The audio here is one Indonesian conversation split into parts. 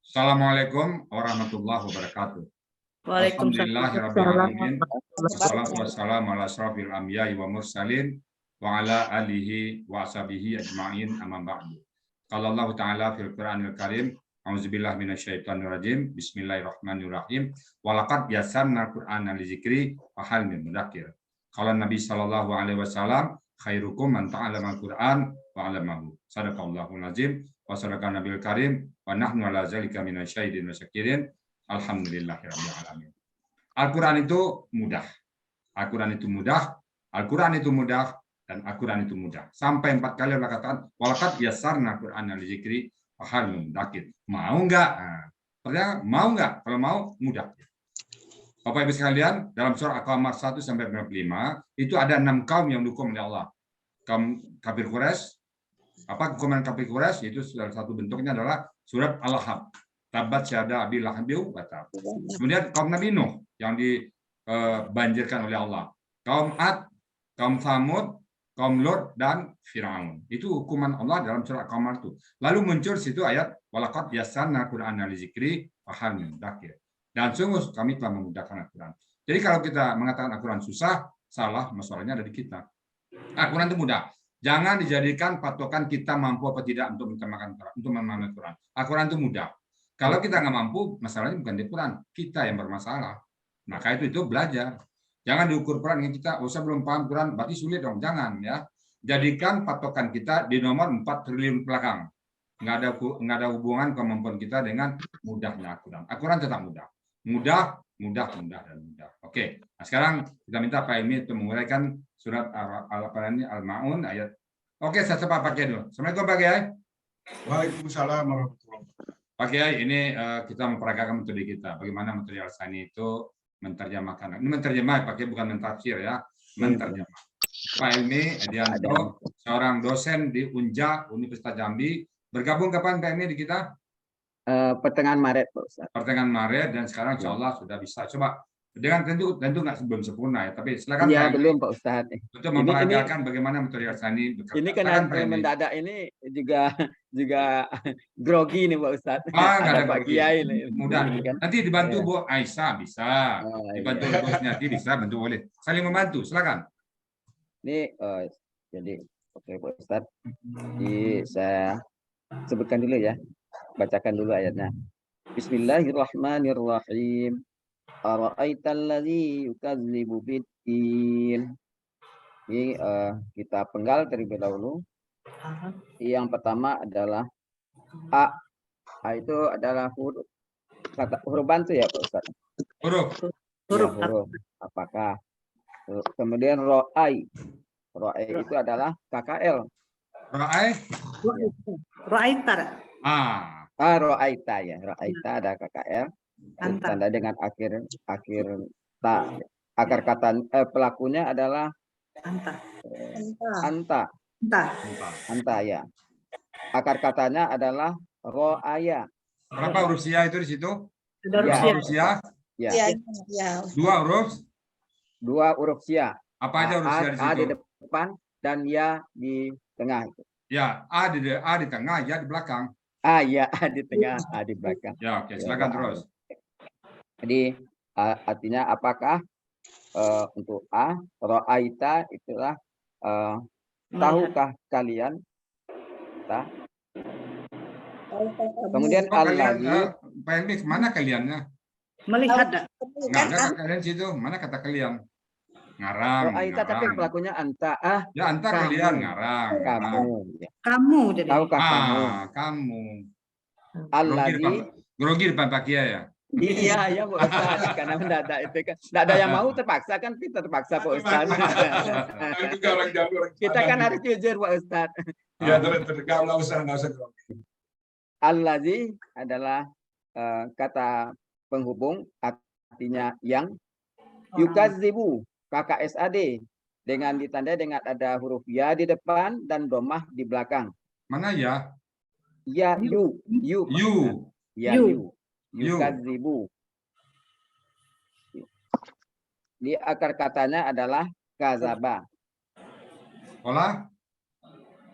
Assalamualaikum warahmatullahi wabarakatuh. Waalaikumsalam. Alhamdulillahirrahmanirrahim. Wassalatu wassalamu ala asrafil anbiya'i wa mursalin wa ala alihi wa ashabihi ajma'in amma ba'du. Qala Allah Ta'ala fil Qur'anil Karim, a'udzubillahi minasyaitonir rajim, bismillahirrahmanirrahim. Wa laqad yassarnal Qur'ana lizikri fa hal min mudzakir. Qala Nabi sallallahu alaihi wasallam, khairukum man ta'allama al-Qur'an wa 'allamahu. Shadaqallahul azim wa sadaqa nabiyul karim wa nahnu ala zalika minasyahidin wa syakirin. Alhamdulillahirabbil alamin. Al-Qur'an itu mudah. Al-Qur'an itu mudah. Al-Qur'an itu mudah dan Al-Qur'an itu mudah. Sampai 4 kali Allah katakan walaqad yassarna Qur'ana lizikri fa hal min mudzakir. Mau enggak? Nah, pertanyaan mau enggak? Kalau mau mudah. Bapak Ibu sekalian, dalam surah Al-Qamar 1 sampai 45 itu ada 6 kaum yang dihukum oleh Allah. Kaum kafir Quraisy. Apa hukuman kafir Quraisy? Itu salah satu bentuknya adalah surat Al-Lahab. Tabat syada abi lahabiu kata. Kemudian kaum Nabi Nuh yang dibanjirkan oleh Allah. Kaum Ad, kaum Thamud, kaum Lut dan Firaun. Itu hukuman Allah dalam surah Al-Qamar itu. Lalu muncul situ ayat walaqad yassarna Qur'ana lizikri fa hal min mudzakir. Dan sungguh kami telah memudahkan Al-Qur'an. Jadi kalau kita mengatakan Al-Qur'an susah, salah, masalahnya ada di kita. Al-Qur'an itu mudah. Jangan dijadikan patokan kita mampu apa tidak untuk memahami Quran. Al-Quran itu mudah. Kalau kita nggak mampu, masalahnya bukan di Quran, kita yang bermasalah. Maka itu belajar. Jangan diukur Quran dengan kita, saya belum paham Quran, berarti sulit dong. Jangan ya. Jadikan patokan kita di nomor 4 triliun belakang. Nggak ada hubungan kemampuan kita dengan mudahnya Al-Quran. Al-Quran tetap mudah. Mudah, dan mudah. Oke. Nah, sekarang kita minta Pak Ilmi untuk menguraikan surat Al-Ma'un ayat. Oke, saya coba pakai dulu. Assalamualaikum Pak Kiai. Waalaikumsalam warahmatullahi wabarakatuh. Pak Kiai, ini kita memperagakan metode kita. Bagaimana metode Al-Sani itu menterjemahkan. Ini menterjemah, Pak Kiai, bukan mentafsir ya. Menterjemah. Pak Ilmi Edianto, seorang dosen di UNJA Universitas Jambi. Bergabung kapan Pak Ilmi di kita? Pertengahan Maret, Pak Ustaz. Pertengahan Maret dan sekarang insya Allah sudah bisa. Coba dengan tentu nggak sebelum sempurna ya, tapi silakan. Iya, belum Pak Ustaz. Untuk memperagakan bagaimana metode Al-Sani bekerja. Ini kan mendadak ini juga grogi nih Pak Ustaz. Nggak ada Pak Kiai mudah. Nanti dibantu Bu Aisyah bisa, dibantu bosnya nanti bisa, bantu boleh. Saling membantu, silakan. Ini jadi oke Pak Ustaz. Jadi saya sebutkan dulu ya. Bacakan dulu ayatnya. Bismillahirrahmanirrahim. Ara'aital ladzi yukadzibu biddin. Ini kita penggal terlebih dahulu. Yang pertama adalah A. A itu adalah huruf bantu ya Pak Ustaz. Huruf. Ya, huruf. Apakah? Kemudian ro'ai. Ro'ai itu adalah KKL. Ro'ai? Ro'aitar. Ro'aita ya. Ro'aita ada KKL. Tanda dengan akhir ta. Akar kata pelakunya adalah anta ya. Akar katanya adalah ro'aya. Berapa huruf sia itu di situ? Huruf sia. Ya. Dua huruf sia. Apa aja huruf sia di situ? A di depan dan ya di tengah. Ya, A di tengah, ya di belakang. Ya, A di tengah, A di belakang. Ya, oke, silakan terus. Jadi artinya apakah untuk A, ro'aita itulah tahukah kalian? Kemudian al-ladzi. Pak Elmi, mana kaliannya? Melihat. Nggak ada kalian situ. Mana kata kalian? Ngarang. Ro'aita tapi pelakunya anta. Ya, anta kalian ngarang. Kamu jadi. Tahukah kamu? Kamu. Al-ladzi. Grogi depan Pak Kiai ya? Iya Pak Ustaz, karena mendadak itu kan tidak ada yang mau terpaksa kan kita terpaksa Pak Ustaz. Kita kan harus jujur Pak Ustaz. Ya nggak usah Al-ladzi adalah kata penghubung artinya yang yukadzibu KKSAD dengan ditandai dengan ada huruf ya di depan dan domah di belakang. Mana ya? Ya you. Ya you. Yukadzibu. Di akar katanya adalah kazaba.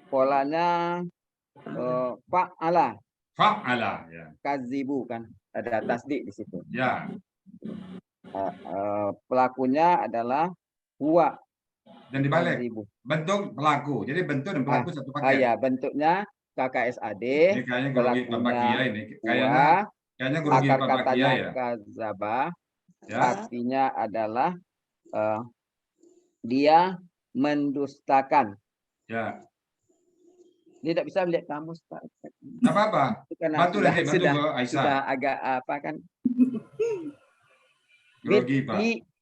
Polanya fa'ala. Fa'ala ya. kazibu kan ada tasdik di situ. Ya. Pelakunya adalah huwa Dan dibalik kazibu. bentuk pelaku. Jadi bentuk dan pelaku satu paket. Ya, bentuknya KKSAD, Ini kayaknya grogi Bapak Kiai ini. huwa, Kayaknya grogi akar Bapak katanya Kiai ya. kazaba, Ya. artinya adalah dia mendustakan. Ya. Ini tidak bisa melihat kamus, Pak. Enggak apa-apa. Karena Bantu nanti, bantu Bu Aisyah. sudah agak apa kan? Grogi, Pak.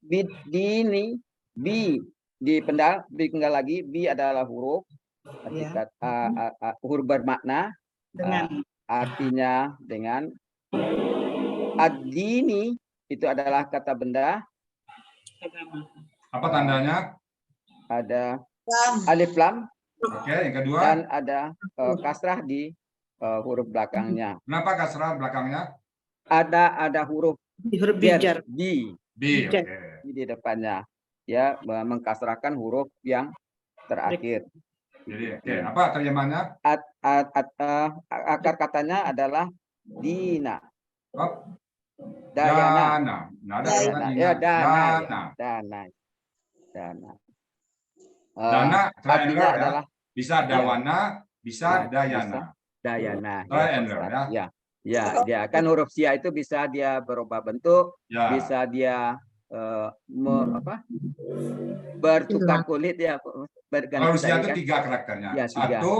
Bidini, bi dipendal, dipenggal lagi, bi adalah huruf, Ya. huruf bermakna, Dengan artinya dengan. Ad-dini itu adalah kata benda, agama. Apa tandanya? ada alif lam Oke, yang kedua. dan ada kasrah di huruf belakangnya. Kenapa kasrah belakangnya? Ada huruf Huruf bijar. di B. Bijak. Oke. di depannya, ya, mengkasrahkan huruf yang terakhir. Jadi, oke, apa terjemahannya? Akar katanya adalah dina, Oh, dayana, dana. Nah, ada dana, katanya. ya dana, Dana. dana. Dana Artinya triangular ya. adalah Bisa dawana, bisa Ya, dayana. dayana. Triangular ya. Ya, dia kan huruf sia itu bisa dia berubah bentuk, Ya. bisa dia bertukar kulit ya, Kalau usia itu kan. 3 karakternya. Ya, 3. Satu,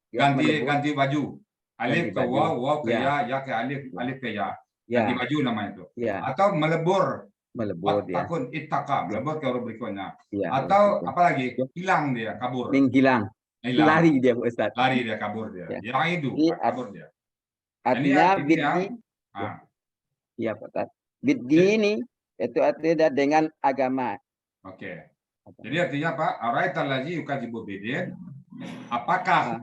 Ya, ganti baju. Alif Ganti ke baju. waw, waw ke Ya. ya ke alif, alif ke ya. Ya, Ganti baju namanya itu. ya, Atau melebur. melebur dia. Takun itaka, melebur ke huruf berikutnya. Ya, Atau apalagi hilang dia, kabur. menghilang, Hilang. lari dia, Bu Ustaz. Lari dia, kabur dia. Ya. Yang itu, Ini kabur dia. Artinya Ini biddi, yang- Ah, ya Pak Ustaz. Biddi ini itu artinya dengan agama. Oke. Jadi artinya apa? Araital ladzi yukadzibu bidin. Apakah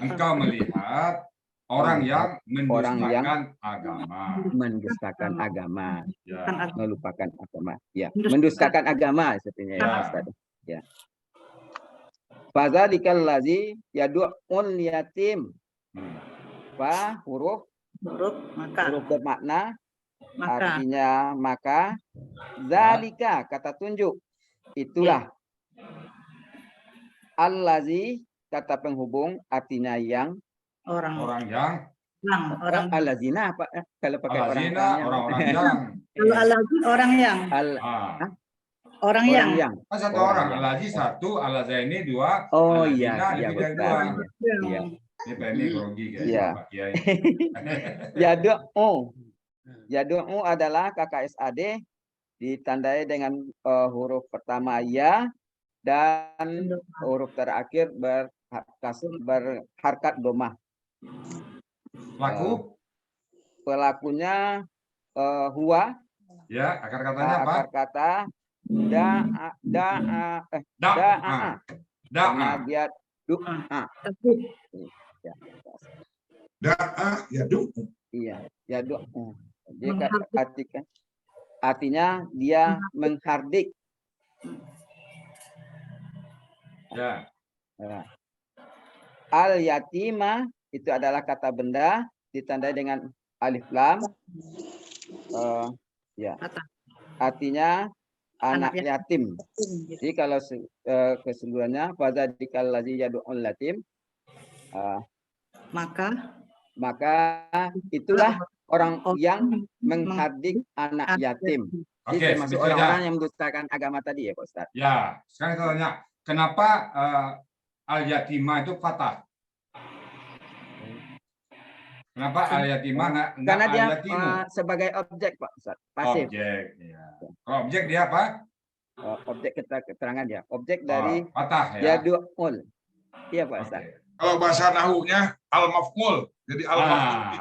engkau melihat orang yang mendustakan agama? Mendustakan agama, Ya. melupakan agama. Ya, mendustakan agama sepertinya ya, Ya. Ustaz. Ya. Fadzalikal ladzi yad'ul yatim. Hmm. Fa huruf maka bermakna, maka artinya maka, zalika kata tunjuk, itulah, allazi kata penghubung, artinya yang, orang Orang yang allazina apa kalau pakai orang alazina, yang. orang-orang yang. Kalau alazi orang yang Ah. orang yang Kan satu Orang orang, yang. alazi satu, alazaini dua. Oh alazina iya, lebih dari Ustaz. dua. Iya. Ini Pak ini grogi kayaknya Iya. Pak Kiai. Yad'u adalah KKSAD ditandai dengan huruf pertama ya dan huruf terakhir berharkat domah. Laku, Pelakunya huwa, ya, akar katanya apa? akar kata da'a, Da'a. karena Da'a. dia doa. Ya. Da'a yadu. Iya, ya doa. Jadi artinya dia menghardik. Ya. Nah, al yatima itu adalah kata benda ditandai dengan alif lam. Ya. Artinya anak yatim. Jadi kalau keseluruhannya fadzikal ladzi yad'ul yatim, maka itulah orang yang menghardik anak yatim. Jadi Oke, termasuk sebetulnya. orang-orang yang mendustakan agama tadi ya Pak Ustaz. Ya, sekarang saya tanya, kenapa al-yatima itu fathah? Kenapa al-yatima enggak Karena dia al-yatimu? sebagai objek Pak Ustaz, pasif. Objek, ya. Kalau objek dia apa? Objek keterangan ya, objek dari fathah ya. yad'ul. Iya Pak Ustaz. Oke. Kalau bahasa nahunya al-maf'ul. Jadi al-maf'ul.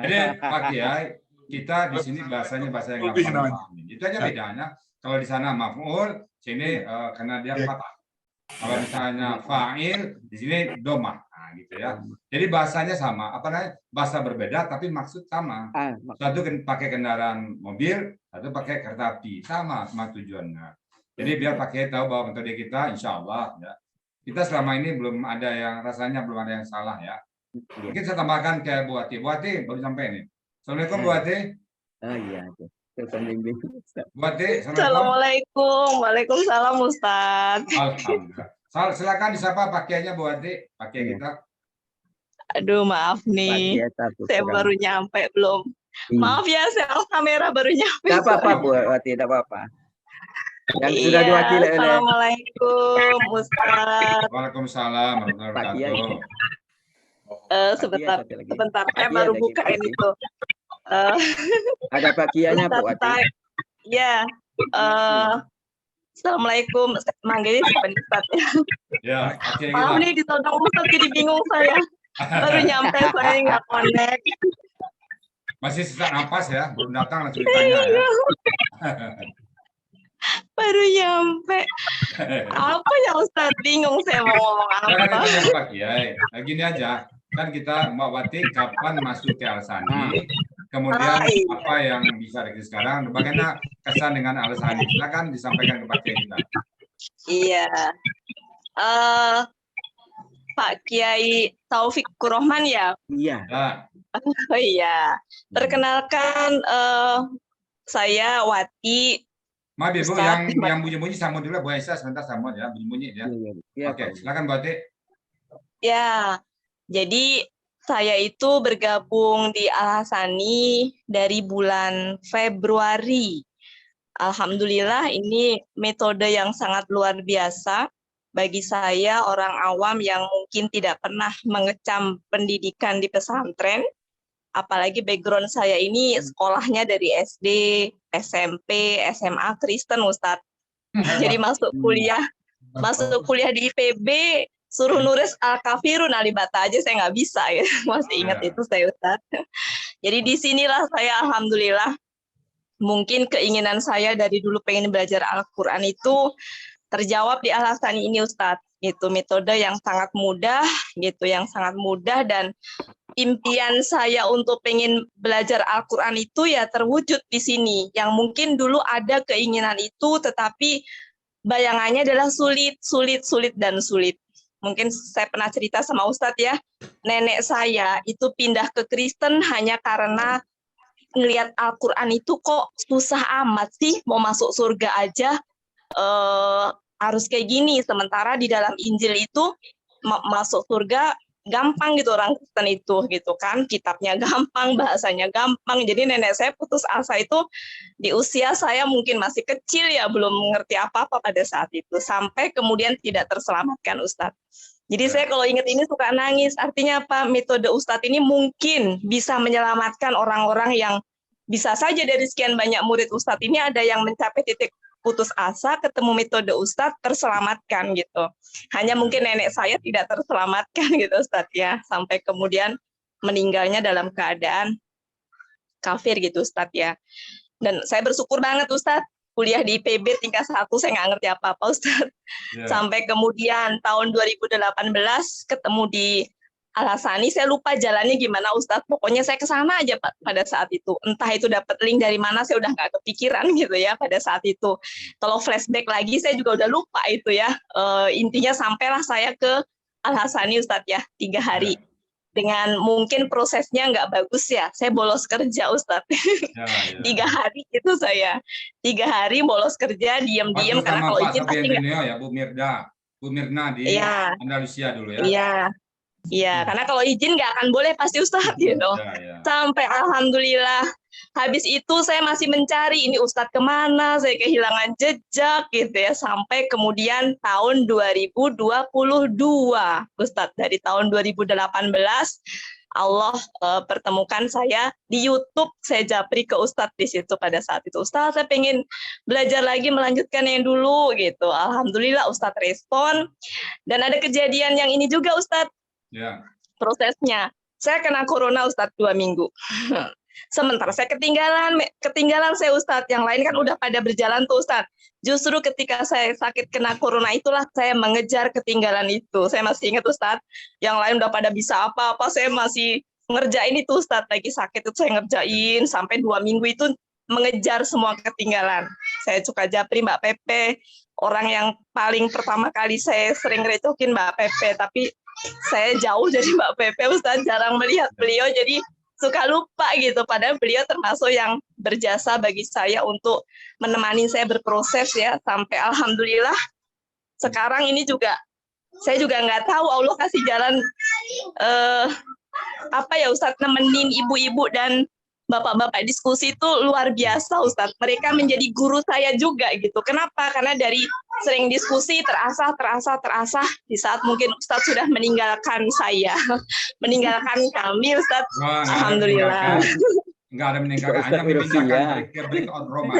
Jadi Pak Kiai, kita di sini bahasanya bahasa yang Lebih gampang namanya. dipahami. Itu aja bedanya. Kalau di sana maf'ul, sini karena dia fathah. Kalau misalnya fa'il, di sini domah. Nah, gitu ya. Jadi bahasanya sama, apa namanya? Bahasa berbeda tapi maksud sama. Satu pakai kendaraan mobil, satu pakai kereta api, sama tujuannya. Jadi biar pakai tahu bahwa metode kita, insya Allah ya. Kita selama ini belum ada yang rasanya belum ada yang salah ya. Iya. Mungkin saya tambahkan ke Bu Ati. Bu Ati baru sampai nih. Assalamualaikum Bu Ati. Oh iya. Telepon bimbing. Bu Ati, Assalamualaikum. Assalamualaikum. Waalaikumsalam Ustaz. Alhamdulillah. Silakan disapa pakaiannya Bu Ati. Pakai Iya. kita. Aduh, maaf nih. Pakai satu Saya kurang. baru nyampe belum. Iya. Maaf ya, saya kamera baru nyampe. Tidak apa-apa Bu Wati, tidak apa-apa. Yang sudah Iya, diwakili oleh Assalamualaikum Ustaz. Waalaikumsalam warahmatullahi Pak Kiai. wabarakatuh. Sebentar, satu lagi. sebentar. Pak Saya Kiai baru lagi, bukain Pak Kiai. itu. Eh, Ada Pak Kiainya Bu Ustaz, Wati. ya. Assalamualaikum. Manggilnya siapa nih Ustaz? Ya, pakai Maaf kita. nih ditodong Ustaz, jadi bingung saya. Baru nyampe, saya nggak connect. Masih sesak napas ya, belum datang langsung ditanya ya. Baru nyampe. Apa ya Ustaz? Bingung saya mau ngomong Jangan apa. ditanya Pak Kiai. Nah, gini aja, kan kita Mbak Wati kapan masuk ke Al-Sani, kemudian iya. apa yang bisa dari sekarang, bagaimana kesan dengan Al-Sani? Silakan disampaikan ke Pak Kiai kita. Iya. Pak Kiai Taufikur Rahman ya. Iya. Ya, Oh iya. Perkenalkan saya Wati. maaf Ibu, Ustaz. yang bunyi-bunyi sambut dulu Bu Aisyah, sebentar sambut ya, bunyi-bunyi ya. Iya. Oke, silakan Bu Wati. Ya. Jadi saya itu bergabung di Al-Hasani dari bulan Februari. Alhamdulillah ini metode yang sangat luar biasa bagi saya orang awam yang mungkin tidak pernah mengecam pendidikan di pesantren. Apalagi background saya ini sekolahnya dari SD, SMP, SMA Kristen Ustadz. Jadi masuk kuliah di IPB, suruh nulis Al-Kafirun Alibata aja saya nggak bisa ya. Masih ingat itu saya Ustadz. Jadi disinilah saya alhamdulillah mungkin keinginan saya dari dulu pengen belajar Al-Quran itu terjawab di Al-Hasani ini Ustadz. Itu metode yang sangat mudah dan impian saya untuk pengen belajar Al-Quran itu ya terwujud di sini. Yang mungkin dulu ada keinginan itu, tetapi bayangannya adalah sulit. Mungkin saya pernah cerita sama Ustadz ya, nenek saya itu pindah ke Kristen hanya karena ngelihat Al-Quran itu kok susah amat sih, mau masuk surga aja harus kayak gini. Sementara di dalam Injil itu masuk surga gampang gitu orang Kristen itu gitu kan, kitabnya gampang, bahasanya gampang. Jadi nenek saya putus asa itu di usia saya mungkin masih kecil ya, belum mengerti apa-apa pada saat itu, sampai kemudian tidak terselamatkan Ustadz. Jadi saya kalau ingat ini suka nangis. Artinya apa? Metode Ustadz ini mungkin bisa menyelamatkan orang-orang yang bisa saja dari sekian banyak murid Ustadz ini ada yang mencapai titik putus asa, ketemu metode Ustadz, terselamatkan gitu. Hanya mungkin nenek saya tidak terselamatkan gitu Ustadz ya, sampai kemudian meninggalnya dalam keadaan kafir gitu Ustadz ya. Dan saya bersyukur banget Ustadz, kuliah di IPB tingkat 1 saya nggak ngerti apa-apa Ustadz. Ya. Sampai kemudian tahun 2018 ketemu di Al-Hasani, saya lupa jalannya gimana Ustadz. Pokoknya saya ke sana aja pada saat itu. Entah itu dapat link dari mana, saya udah nggak kepikiran gitu ya pada saat itu. Kalau flashback lagi, saya juga udah lupa itu ya. Intinya sampailah saya ke Al-Hasani Ustadz ya, 3 hari. Dengan mungkin prosesnya nggak bagus ya, saya bolos kerja Ustadz. 3 hari itu saya. 3 hari bolos kerja, diam-diam karena kalau izin pasti nggak. Ya Bu Mirna di Andalusia dulu ya. Iya, karena kalau izin nggak akan boleh pasti Ustadz gitu. Sampai alhamdulillah habis itu saya masih mencari ini Ustadz kemana, saya kehilangan jejak gitu ya. Sampai kemudian tahun 2022 Ustadz, dari tahun 2018 Allah pertemukan saya di YouTube, saya japri ke Ustadz di situ pada saat itu. Ustadz, saya pengen belajar lagi melanjutkan yang dulu gitu. Alhamdulillah Ustadz respon, dan ada kejadian yang ini juga Ustadz. Ya. Prosesnya, saya kena corona Ustadz 2 minggu. Sementara saya ketinggalan saya Ustadz, yang lain kan udah pada berjalan tuh Ustadz. Justru ketika saya sakit kena corona itulah saya mengejar ketinggalan itu. Saya masih ingat Ustadz, yang lain udah pada bisa apa-apa, saya masih ngerjain itu Ustadz, lagi sakit itu saya ngerjain sampai 2 minggu itu mengejar semua ketinggalan. Saya suka japri Mbak Pepe, orang yang paling pertama kali saya sering recokin Mbak Pepe, tapi saya jauh dari Mbak Pepe, Ustadz, jarang melihat beliau, jadi suka lupa gitu. Padahal beliau termasuk yang berjasa bagi saya untuk menemani saya berproses ya, sampai alhamdulillah sekarang ini juga saya juga nggak tahu Allah kasih jalan apa ya Ustadz, nemenin ibu-ibu dan bapak-bapak diskusi itu luar biasa Ustadz. Mereka menjadi guru saya juga gitu. Kenapa? Karena dari sering diskusi terasa di saat mungkin Ustadz sudah meninggalkan saya, meninggalkan kami Ustadz. Wah, Alhamdulillah. Nggak ada meninggalkan, hanya memindahkan ke break out room.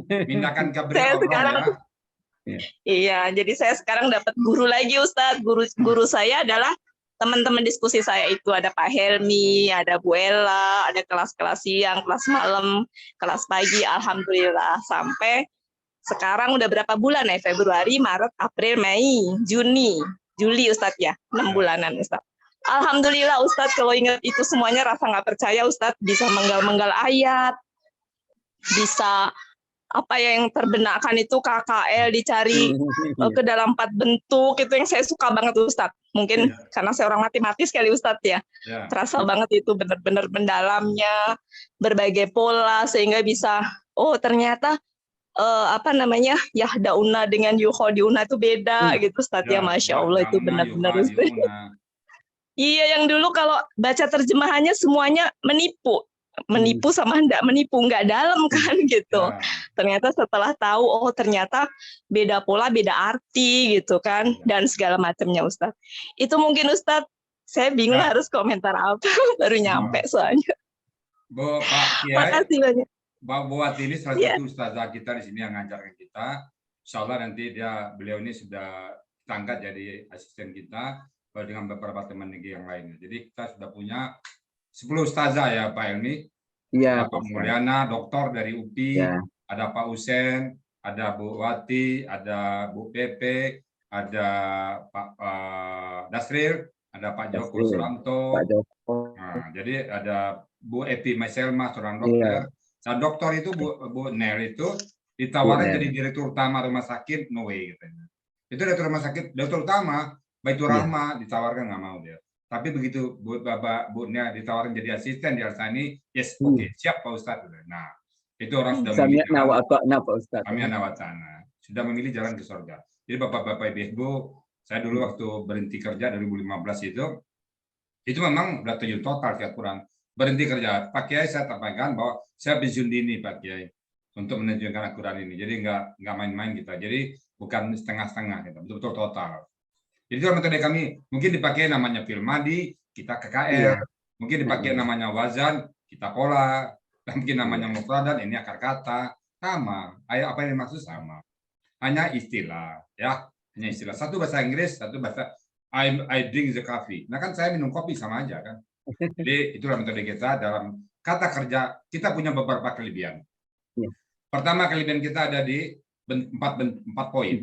Pindahkan ke break out room ya. Iya, jadi saya sekarang dapat guru lagi Ustadz. Guru saya adalah teman-teman diskusi saya itu, ada Pak Helmi, ada Bu Ella, ada kelas-kelas siang, kelas malam, kelas pagi, alhamdulillah. Sampai sekarang udah berapa bulan ya? Februari, Maret, April, Mei, Juni, Juli Ustadz ya, 6 bulanan Ustadz. Alhamdulillah Ustadz, kalau ingat itu semuanya rasa nggak percaya Ustadz, bisa menggal-menggal ayat, bisa apa yang terbenakkan itu KKL dicari ke dalam 4 bentuk, itu yang saya suka banget Ustadz. Mungkin karena saya orang matematis kali Ustadz ya. Terasa banget itu benar-benar mendalamnya, berbagai pola sehingga bisa ternyata apa namanya Yahdauna dengan Yukhadiuna itu beda gitu Ustadz ya. Masya Allah itu benar-benar Ustadz. Iya, yang dulu kalau baca terjemahannya semuanya menipu sama hendak menipu, nggak dalam kan gitu. Ternyata setelah tahu, ternyata beda pola, beda arti gitu kan, dan segala macamnya Ustadz. Itu mungkin Ustadz, saya bingung harus komentar apa, baru nyampe soalnya. Bu, Pak Kiai, makasih banyak. Mbak Buati ini salah satu ustazah kita di sini yang ngajarkan kita. Insya Allah nanti beliau ini sudah kita angkat jadi asisten kita dengan beberapa teman negeri yang lainnya. Jadi kita sudah punya 10 ustazah ya Pak Helmi. Iya, Pak Mulyana, doktor dari UPI, ada Pak Usen, ada Bu Wati, ada Bu Pepe, ada Pak Dasril, ada Pak Joko Suranto. Nah, jadi ada Bu Epi Maiselma, seorang dokter. Nah, dokter itu Bu Nel itu ditawarin jadi direktur utama rumah sakit, no way katanya. Itu direktur rumah sakit, direktur utama, Baitur Rahma, ditawarkan nggak mau dia. Tapi begitu Bapak Bu Nia ditawarin jadi asisten di Al-Sani, yes, oke, siap Pak Ustadz. Nah, itu orang sudah memilih sudah memilih jalan ke surga. Jadi Bapak-Bapak Ibu, saya dulu waktu berhenti kerja 2015 itu memang udah 7 total ya kurang berhenti kerja. Pak Kiai saya sampaikan bahwa saya pensiun dini Pak Kiai untuk menunjukkan Al-Quran ini. Jadi nggak main-main kita. Jadi bukan setengah-setengah, kita betul-betul total. Jadi itu metode kami, mungkin dipakai namanya Filmadi, kita KKL, mungkin dipakai namanya Wazan, kita Pola, dan mungkin namanya Mufradan, ini akar kata, sama. Apa yang dimaksud sama. Hanya istilah, ya, hanya istilah. Satu bahasa Inggris, satu bahasa I drink the coffee. Nah kan saya minum kopi sama aja kan. Jadi itulah metode kita dalam kata kerja. Kita punya beberapa kelebihan. Pertama kelebihan kita ada di 4 poin.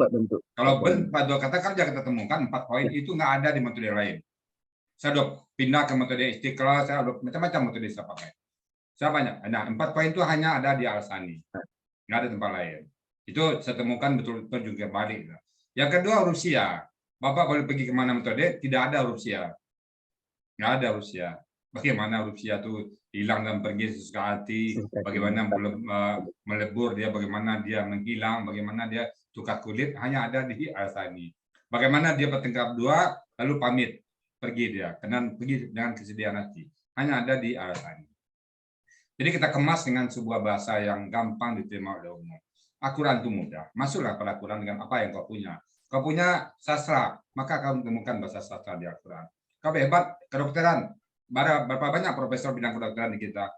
Kalau pada kata kerja kita temukan 4 poin itu nggak ada di metode lain. Saya udah pindah ke metode Istiqlal, saya udah macam-macam metode saya pakai. Saya banyak. Nah 4 poin itu hanya ada di Al-Sani, nggak ada tempat lain. Itu saya temukan betul-betul juga balik. Yang kedua Rusia. Bapak boleh pergi kemana metode? Tidak ada Rusia. Nggak ada Rusia. Bagaimana Rusia itu hilang dan pergi sesuka hati, bagaimana melebur dia, bagaimana dia menghilang, bagaimana dia tukar kulit, hanya ada di Al-Sani. Bagaimana dia bertengkar 2, lalu pamit, pergi dia, pergi dengan kesedihan hati. Hanya ada di Al-Sani. Jadi kita kemas dengan sebuah bahasa yang gampang diterima oleh umum. Al-Quran itu mudah. Masuklah pada Al-Quran dengan apa yang kau punya. Kau punya sastra, maka kau menemukan bahasa sastra di Al-Quran. Kau hebat kedokteran. Berapa banyak profesor bidang kedokteran di kita?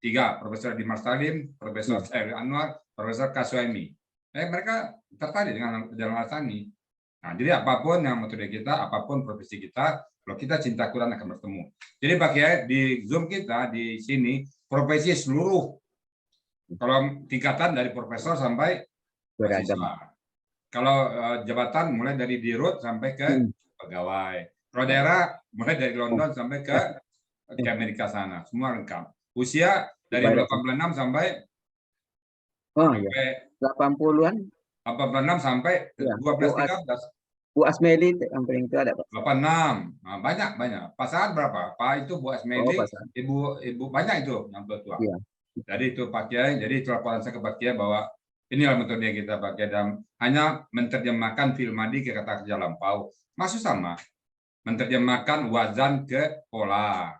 3, Profesor Dimar Salim, Profesor Syarif Anwar, Profesor Kaswaimi. Mereka tertarik dengan Al-Sani. Nah, jadi apapun yang metode kita, apapun profesi kita, kalau kita cinta Quran akan bertemu. Jadi Pak Kiai di Zoom kita di sini profesi seluruh, kalau tingkatan dari profesor sampai mahasiswa. Kalau jabatan mulai dari dirut sampai ke pegawai. Kalau daerah mulai dari London sampai ke Amerika sana, semua lengkap. Usia dari 86 sampai 80-an. 86 sampai 12-13. Bu Asmeli yang paling tua ada Pak? 86. Nah, banyak. Pasangan berapa? Pak itu Bu Oh, Asmeli, pasangan. ibu banyak itu yang tua. Iya. Jadi itu Pak Kiai, jadi itu laporan saya ke Pak Kiai bahwa inilah metode yang kita pakai dan hanya menerjemahkan fi'il madi ke kata kerja lampau. Masih sama. Menerjemahkan wazan ke pola.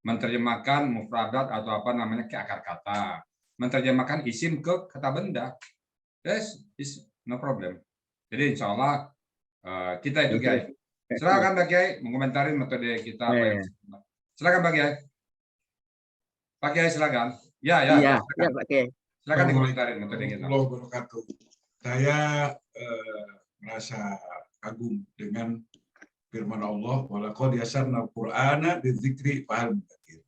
Menerjemahkan mufradat atau apa namanya ke akar kata. Menerjemahkan isim ke kata benda. Yes, is no problem. Jadi insya Allah kita itu Kiai. Silakan Pak Kiai mengomentari metode kita. Silakan Pak Kiai. Pak Kiai silakan. Ya, Iya, silakan. Pak Kiai. Silakan dikomentari metode kita. Warahmatullahi wabarakatuh. Saya merasa kagum dengan firman Allah, walaqad yasarnal Qur'ana lidzikri fahal mudzakir.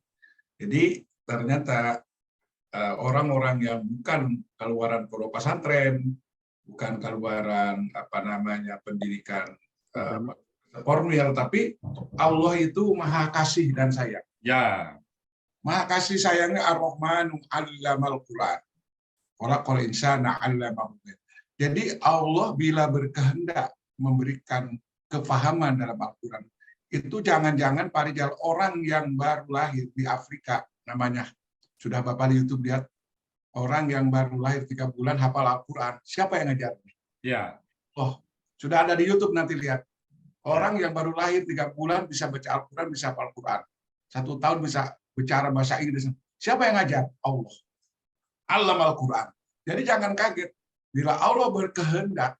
Jadi ternyata orang-orang yang bukan keluaran pondok pesantren, bukan keluaran pendidikan formal, tapi Allah itu maha kasih dan sayang. Ya. Maha kasih sayangnya Ar-Rahmanu 'allamal Qur'an. Khalaqal insana 'allamahu. Jadi Allah bila berkehendak memberikan kefahaman dalam Al-Qur'an, itu jangan-jangan Pak Rizal orang yang baru lahir di Afrika namanya. Sudah Bapak di YouTube lihat orang yang baru lahir 3 bulan hafal Al-Qur'an. Siapa yang ngajar? Ya. Oh, sudah ada di YouTube nanti lihat. Orang yang baru lahir 3 bulan bisa baca Al-Qur'an, bisa hafal Al-Qur'an. 1 tahun bisa bicara bahasa Inggris. Siapa yang ngajar? Allah. Alam Al-Quran. Jadi jangan kaget. Bila Allah berkehendak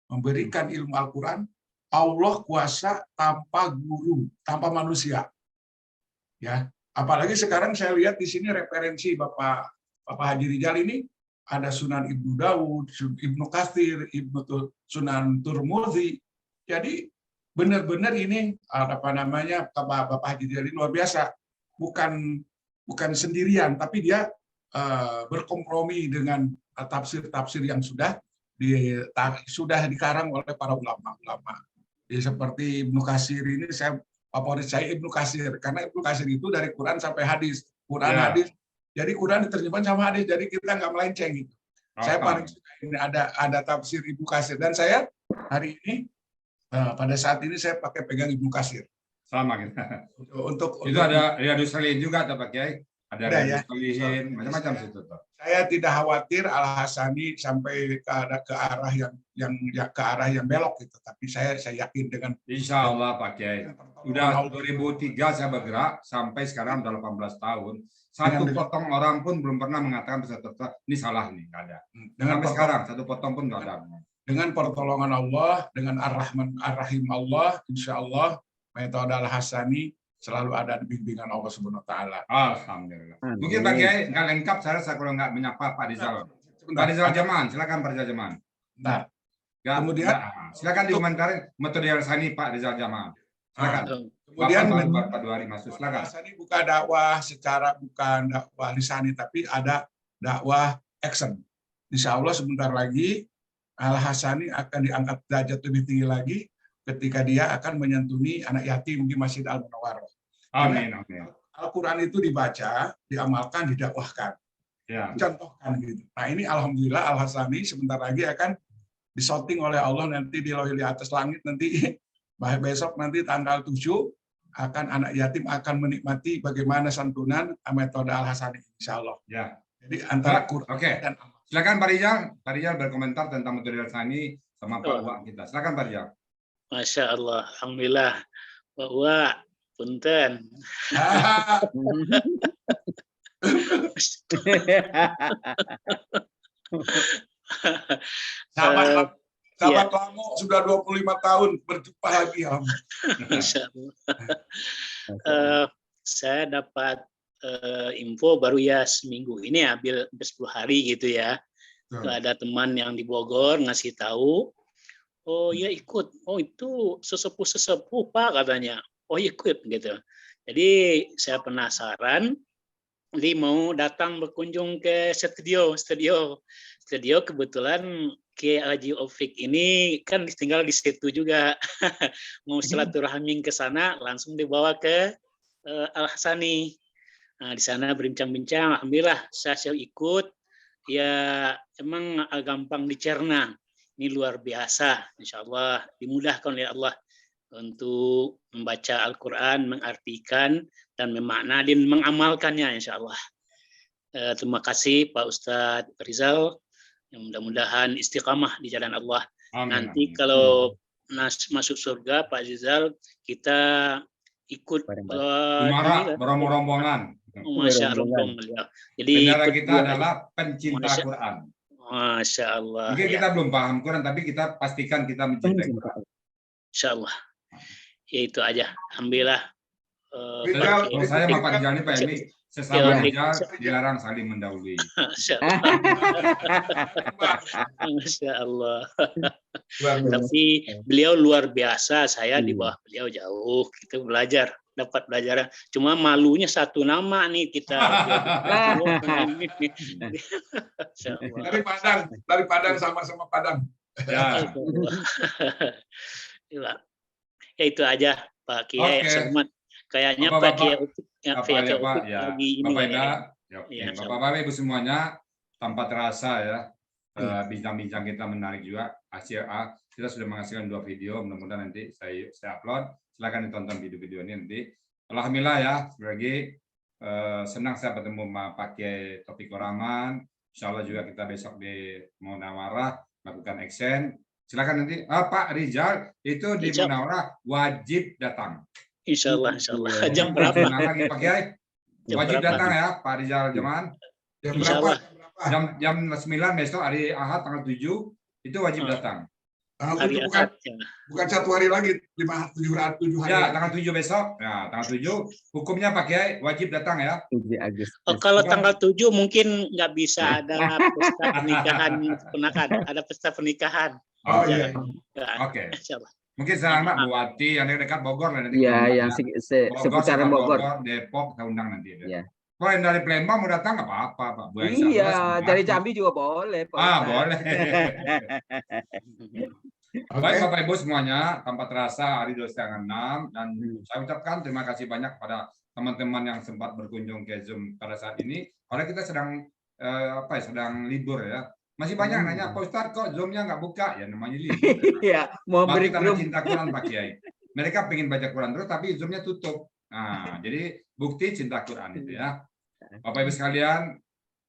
memberikan ilmu Al-Quran, Allah kuasa tanpa guru, tanpa manusia. Ya, apalagi sekarang saya lihat di sini referensi Bapak Haji Rizal ini ada Sunan Ibnu Dawud, Ibnu Katsir, Sunan Turmuzi. Jadi benar-benar ini Bapak Haji Rizal ini luar biasa. Bukan sendirian, tapi dia berkompromi dengan tafsir-tafsir yang sudah dikarang oleh para ulama-ulama. Seperti Ibnu Katsir ini, saya favorit saya Ibnu Katsir karena Ibnu Katsir itu dari Quran sampai hadis, hadis. Jadi Quran diterjemahkan sama hadis, jadi kita nggak melenceng gitu. Saya paling suka ini ada tafsir Ibnu Katsir dan saya hari ini pada saat ini saya pakai pegang Ibnu Katsir. Sama kita. Untuk itu ada Riyadus Shalihin juga Pak Kiai. Ada Riyadus Shalihin, macam-macam situ tuh. Saya tidak khawatir Al-Hasani sampai ke arah yang belok gitu, tapi saya yakin dengan Insya Allah Pak Kiai. Udah 2003 saya bergerak sampai sekarang udah 18 tahun. Satu potong orang pun belum pernah mengatakan peserta ini salah nih, nggak ada. Sampai sekarang satu potong pun nggak ada. Dengan pertolongan Allah, dengan Ar-Rahman Ar-Rahim Allah, insya Allah metode Al-Hasani selalu ada di bimbingan Allah Subhanahu wa taala. Alhamdulillah. Mungkin Pak Kiai nggak lengkap saya kalau nggak menyapa Pak Rizal. Pak Rizal Jaman, silakan Pak Rizal Jaman. Bentar. Kemudian silakan dikomentari metode Al-Hasani Pak Rizal Jaman. Silakan. Kemudian Bapak 2 hari masuk. Silakan. Al-Hasani bukan dakwah bukan dakwah lisani, tapi ada dakwah action. Insya Allah sebentar lagi Al-Hasani akan diangkat derajat lebih tinggi lagi ketika dia akan menyantuni anak yatim di Masjid Al-Munawwarah. Amin. Al-Quran itu dibaca, diamalkan, didakwahkan, contohkan gitu. Nah ini alhamdulillah Al-Hasani sebentar lagi akan disorting oleh Allah nanti di lauhil atas langit nanti besok nanti tanggal 7 akan anak yatim akan menikmati bagaimana santunan metode Al-Hasani insya Allah. Ya. Jadi antara Quran dan amal. Silakan Pak Rizal. Pak Rizal berkomentar tentang metode Al-Hasani sama Pak Uwa kita. Silakan Pak Rizal. Masya Allah, alhamdulillah. Bahwa punten. Sahabat lama sudah 25 tahun berjumpa lagi. Masya Allah. Saya dapat info baru ya seminggu ini, hampir 10 hari gitu ya. Ada teman yang di Bogor ngasih tahu. Oh ya ikut, oh itu sesepuh Pak katanya, oh ikut gitu. Jadi saya penasaran, jadi mau datang berkunjung ke studio. Kebetulan Kiai Haji Ofik ini kan tinggal di situ juga, mau silaturahmi ke sana, langsung dibawa ke Al-Hasani. Nah di sana berbincang-bincang, alhamdulillah saya ikut, ya emang gampang dicerna. ini luar biasa. Insya Allah dimudahkan oleh Allah untuk membaca Al-Quran, mengartikan, dan memaknai dan mengamalkannya insya Allah. Terima kasih Pak Ustadz Rizal. Mudah-mudahan istiqamah di jalan Allah. Amin, Nanti amin. kalau masuk surga Pak Rizal, kita ikut Umara berombong-rombongan. Masya Allah. Jadi Bendera ikut kita adalah pencinta Masya- Quran. Masya Allah. Mungkin Ya, kita belum paham Quran, tapi kita pastikan kita mencintai Quran. Insya Allah. Ya itu aja. Alhamdulillah. Rizal, Kalau saya sama Pak Rizal ini Pak Emi, sesama Ya, Rizal dilarang saling mendahului. Masya Allah. Masya Allah. Tapi beliau luar biasa. Saya di bawah beliau jauh. Kita belajar, dapat pelajaran. Cuma malunya satu nama nih kita. Masya Allah. Dari Padang sama-sama Padang. Ya. Ya itu aja Pak Kiai. Oke. Selamat. Kayaknya Bapak-bapak, Pak Kiai Utup, Apa ya Pak? Ya, lagi ini Bapak kayaknya. Ida, ya, Iya, Bapak-bapak Ibu semuanya, tanpa terasa ya, bincang-bincang kita menarik juga. Kita sudah menghasilkan 2 video, mudah-mudahan nanti saya upload. Silakan ditonton video-video ini nanti. Alhamdulillah ya, lagi senang saya bertemu sama Pak Kiai Taufikur Rahman. Insya Allah juga kita besok di Munawarah melakukan action. Silakan nanti. Pak Rizal itu di Insya- Munawarah wajib datang. Insya Allah. Jam berapa? Senang lagi Pak Kiai. Jam Wajib berapa? datang ya Pak Rizal Jaman. Jam Insya berapa? Allah. Jam 9 besok hari Ahad tanggal 7 itu wajib datang. Tanggal Hari 7 bukan, Ahad. Ya. bukan 1 hari lagi, 7 hari. Ya, tanggal 7 besok. Ya, tanggal 7 hukumnya Pak Kiai wajib datang ya. Oh, kalau tanggal 7 mungkin nggak bisa ada pesta pernikahan ponakan, ada pesta pernikahan. Oh Ya. iya. Ya, Oke. insya Allah. Mungkin selamat Bu Wati yang dekat Bogor lah nanti. Iya, kita yang undang. seputaran sama Bogor. Depok kita undang nanti. Iya. Kalau yang dari Palembang mau datang nggak apa-apa Pak. Bu Aisyah, Iya, semua. dari Jambi juga boleh. Pak Ustadz. Boleh. Oke. Baik Bapak Ibu semuanya, tanpa terasa hari 2:30 dan saya ucapkan terima kasih banyak kepada teman-teman yang sempat berkunjung ke Zoom pada saat ini. Karena kita sedang sedang libur ya. Masih banyak nanya, Pak Ustadz kok Zoom-nya nggak buka? Ya namanya libur. Iya, mau Bagi beri karena grup. cinta Quran Pak Kiai. Mereka pengen baca Quran terus tapi Zoom-nya tutup. Nah, jadi bukti cinta Quran itu ya. Bapak Ibu sekalian,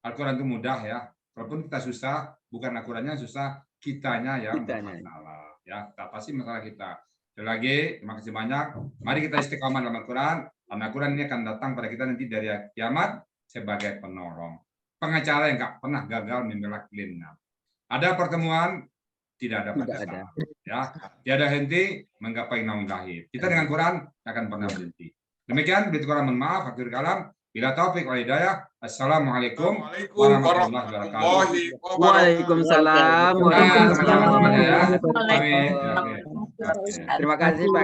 Al-Quran itu mudah ya. Walaupun kita susah, bukan Al-Qurannya susah, kitanya yang bermasalah. Ya, apa sih masalah kita? Sekali lagi, terima kasih banyak. Mari kita istiqamah dalam Al-Quran. Karena Al-Quran ini akan datang pada kita nanti dari kiamat sebagai penolong. Pengacara yang nggak pernah gagal membela kliennya. Ada pertemuan, tidak ada batasan. Ya, tiada henti menggapai naung lahir. Kita dengan Quran akan pernah berhenti. Demikian, berita Quran mohon maaf, akhir kalam. Bila taufik wal hidayah. Assalamualaikum warahmatullahi wabarakatuh. Waalaikumsalam. Nah, sama-sama semuanya ya. Terima kasih Pak.